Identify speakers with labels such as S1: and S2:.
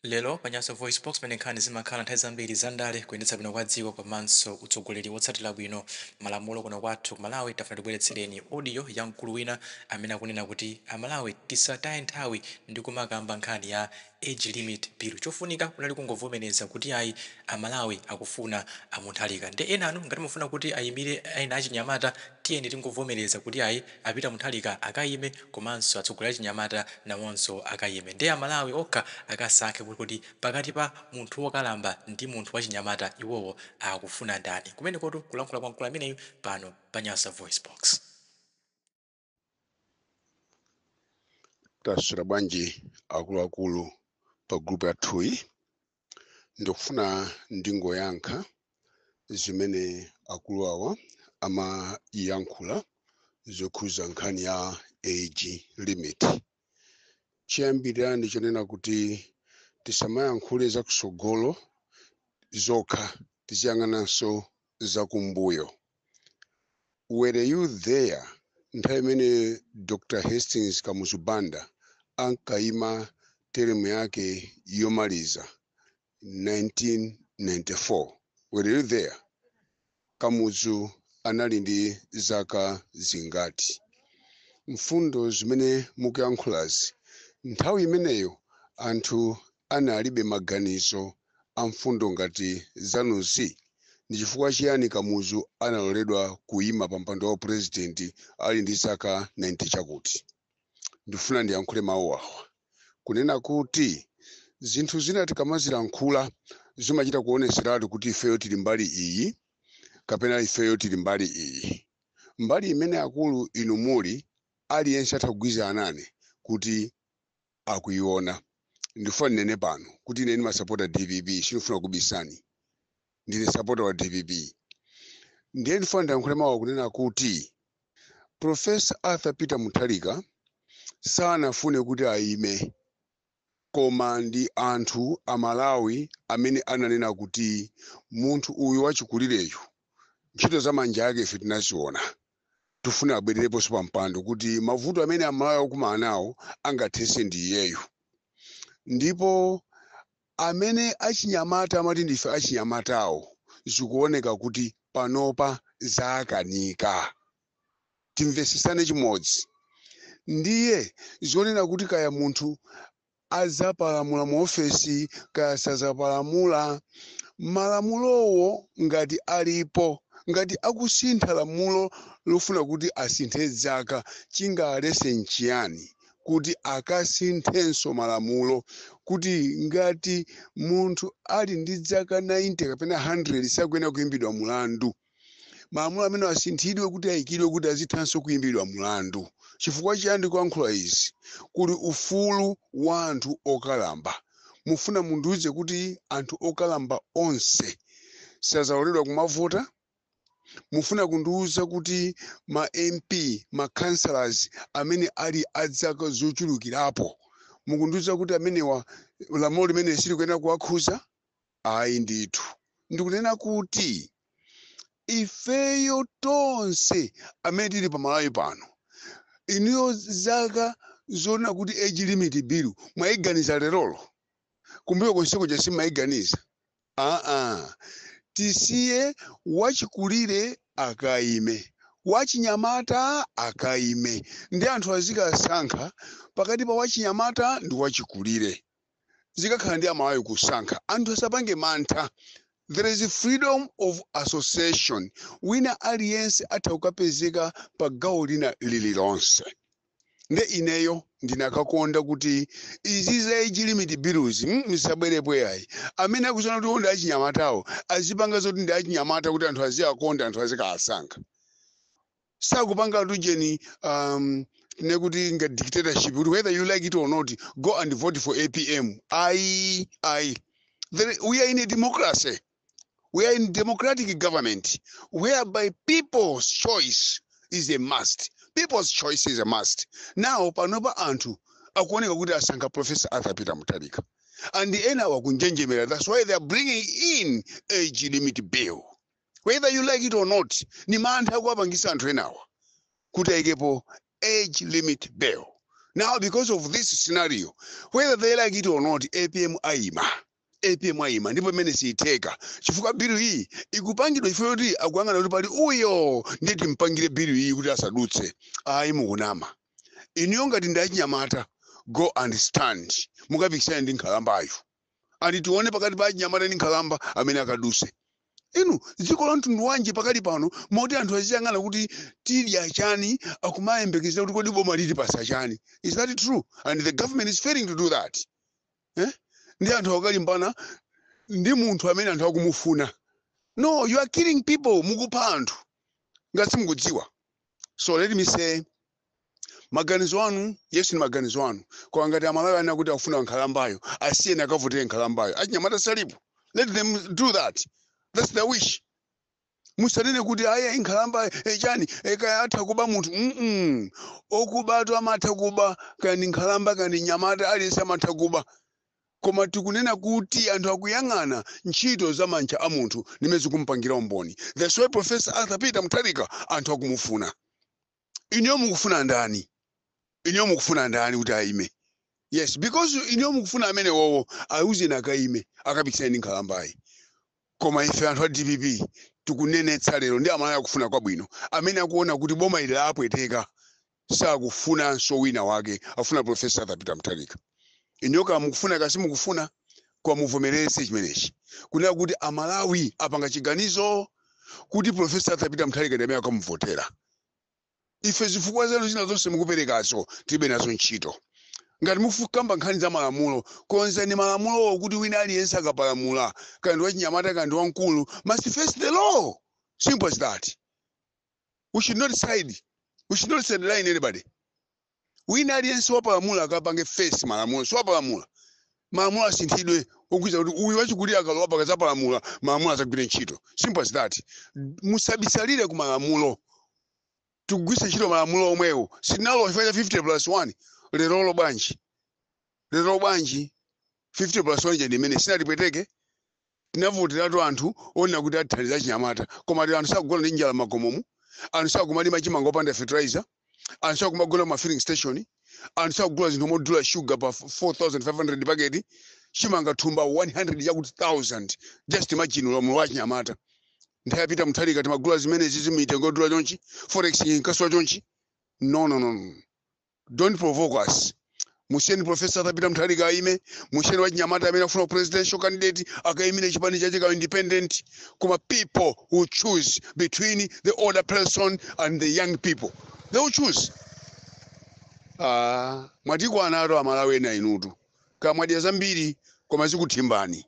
S1: Lelo panyaso voice box pene nkhani zimakhala nthawi zambiri zandale kuyendetsa bwino kwa dziko komanso utsogoleri wotsatira bwino malamulo kuno kwathu Malawi. Tafuna tibweretsereni audio ya mkulu wina amene akunena kuti Amalawi tisataye nthawi ndi kumakamba nkhani ya age limit bill. Chofunika kunali kungovomereza kuti ayi Amalawi akufuna Mutharika. Ndi ena anu ngati mufuna kuti ayimire ena achinyamata, tiyeni tingovomereza kuti ayi apita Mutharika akayime komanso atsogoleri achinyamata nawonso akayime. Ndi Amalawi okha akasankhe kuti pakati pa munthu wokalamba ndi munthu wachinyamata iwowo akufuna ndani. Kumene kotu kulankhula kwa mkulu ameneyu pano pa Nyasa voice box.
S2: Taswera bwanji akuluakulu pa grupu yathuyi, ndikufuna ndingoyankha zimene akulu awa amayankhula zokhuza nkhani ya age limit. Chiyambirira ndichonena kuti tisamayankhule zakusogolo zokha, tiziyang'ananso zakumbuyo. Were you there nthawi imene Dr. Hastings Kamuzu Banda ankayima teremu yake yomaliza 1994? Were you there? Kamuzu anali ndi zaka zingati? Mfundo zimene mukuyankhulazi, nthawi imeneyo anthu analibe maganizo a mfundo ngati zanuzi. Ndi chifukwa chiyani Kamuzu analoledwa kuyima pa mpando wa president ali ndi zaka 90 chakuti? Ndifuna ndiyankhule mawu awa kunena kuti zinthu zina tikamazilankhula zimachita kuoneseratu kuti ifeyo tili mbali iyi kapena ifeyo tili mbali iyi. Mbali imene akulu inu muli aliyense atakugwiza anane kuti akuiona. Ndifuna ndinene pano kuti ine ndimasapota DPP, sinifuna kubisani. Ndine supporter wa DPP. Ndiye ndifuna ndiyankhule mawu kunena kuti Professor Arthur Peter Mutharika sanafune kuti ayime, koma ndi anthu Amalawi amene ananena kuti munthu uyu wachikulireyu ntchito za manja ake ife tinaziona, tufuna abwerereponso pa mpando kuti mavuto amene Amalawi akumana nawo angathese ndi iyeyu. Ndipo amene achinyamata amati ndife achinyamatawo zikuoneka kuti panopa zakanika. Timvesesane chimodzi. Ndiye zionena kuti kaya munthu azapalamula mu ofesi kaya sazapalamula, malamulowo ngati alipo, ngati akusintha lamulo lofuna kuti asinthe zaka, chingalese nchiyani kuti akasinthenso malamulo, kuti ngati munthu ali ndi zaka 90 kapena 100 sakuyenera kuyimbidwa mulandu. Malamulo amene asinthidwe kuti ayikidwe kuti azithanso kuyimbidwa mulandu. Chifukwa chiyani ndikuyankhula izi? Kuli ufulu wa anthu okalamba. Mufuna mundiuze kuti anthu okalamba onse sazaloledwa kumavota? Mufuna kundiuza kuti ma MP, ma councillors amene ali adzaka zochulukirapo, mukundiuza kuti amenewa lamulo limene sili kuyenera kuwakhuza? Ayi ndithu. Ndikunena kuti ifeyo tonse amene tili pa Malawi pano, iniyo zaka zoona kuti age limit bill mwayiganiza lerolo, kumbuyo konseko chasi mwayiganiza. Tisiye wachikulire akayime, wachinyamata akayime. Ndi anthu azikasankha pakati pa wachinyamata ndi wachikulire. Zikakhala ndi Amalawi kusankha, anthu asapange mantha. There is a freedom of association. Wina aliyense atakapezeka pa gawo lina lililonse. Nde ineyo ndinakakonda kuti izi za age limit bills misabwerepo yayi. Amene akuzona kuti onda achinyamatawo azipanga zoti ndi achinyamata kuti anthu aziyakonda, anthu azikasankha. Sakupanga tujeni nekuti nga dictatorship, whether you like it or not, go and vote for APM. We are in a democracy. We are in democratic government whereby people's choice is a must. People's choice is a must. Now, panopa antu akuoneka kuti asankha Professor Arthur Peter Mutharika. And the ena wakunjenjemera. That's why they are bringing in age limit bill. Whether you like it or not, ni mantha kuwapangisa anthu enawa kuti ayikepo age limit bill. Now, because of this scenario, whether they like it or not, APM aima ndipo imene siiteka chifukwa bill iyi ikupangidwa ifo yoti akuyang'ana kuti pali uyo ndeti mpangire bill iyi kuti asadutse. Ayi mukunama. Iniyo ngati ndachinyamata go and stand mukapikisana ndi nkhalambayo andi tione pakati pa achinyamata ndi nkhalamba amene akaduse. Inu dziko la mtundu wanji pakali pano moti anthu aziyang'ana kuti tili achani akumayembekeza kuti kodi boma lili pasachani. Is that true? And the government is failing to do that. Ndi anthu akalimbana ndi munthu amene anthu akumufuna. No, you are killing people. Mukupha anthu ngati mukudziwa. So let me say, maganizo anu, yes ni maganizo anu. Kwa ngati amalawi ana kuti akufuna nkhalambayo, asiye nakavotera nkhalambayo. Achinyamata salipo. Let them do that. That's their wish. Musanene kuti aya inkhalamba chani kaya atha kuba munthu. Okubatu amatha kuba kani nkhalamba kani nyamata aliyense amatha kuba. Koma tikunena kuti anthu akuyang'ana ntchito za manja a munthu nimezi kumpangira umboni. That's why Professor Arthur Peter Mutharika anthu akumufuna. Iniyo mukufuna ndani? Iniyo mukufuna ndani kuti aime? Yes, because iniyo mukufuna amene wowo auze nakaime akapikisana ndi nkhalambayi. Koma ife anthu a DPP tikunenetsa lero ndi amalawi akufuna kwabwino amene akuona kuti boma ili lapweteka sakufunanso wina wake afuna Professor Arthur Peter Mutharika. Inyoka mukufuna kasi mukufuna kwa muvomereze chimenechi. Kunena kuti amalawi apanga chiganizo kuti Professor Arthur Peter Mutharika ndiye akamuvotera. Ife zifukwa zanu zina zonse mukuperekazo tibe nazo ntchito. Ngati mufukamba nkhani za malamulo, konzani malamulo kuti wina aliyense akapalamula kandi wachinyamata kandi wankulu must face the law. Simple as that. We should not sideline anybody. Wina aliyense wapalamula akapange face malamulo, so wapalamula. Malamulo asinthidwe okuza kuti uyu wachikuli akalowa pakazapalamula malamulo azagwire ntchito. Simple as that. Musabisalire ku malamulo. Tugwise ntchito malamulo omwewo. Sinalo ifanya 50+1. Lero banji 50+1 je ndimene sinatipweteke tinavoteratu anthu ona kuti athandiza chinyamata koma anthu sakugona ndi njala makomomu, anthu sakumali machimanga opanda fertilizer, anthu sakumagona ma filling station, anthu sakugula zinthu modula sugar pa 4,500 paketi chimanga thumba 100 yakuti 1,000. Just imagine ulamuliro wa chinyamata. Nthawi Peter Mutharika timagula zimene zimitengo dula chonchi forex inkaswa chonchi. No. Don't provoke us. Musheni Professor Arthur Peter Mutharika aime, musheni wachinyamata amene afuna presidential candidate akaimire chipani chache ka independent. Kuma people who choose between the older person and the young people. They will choose. Mwatiko anaro amalawi ena inutu. Kamwadi zambiri koma zikuthimbani.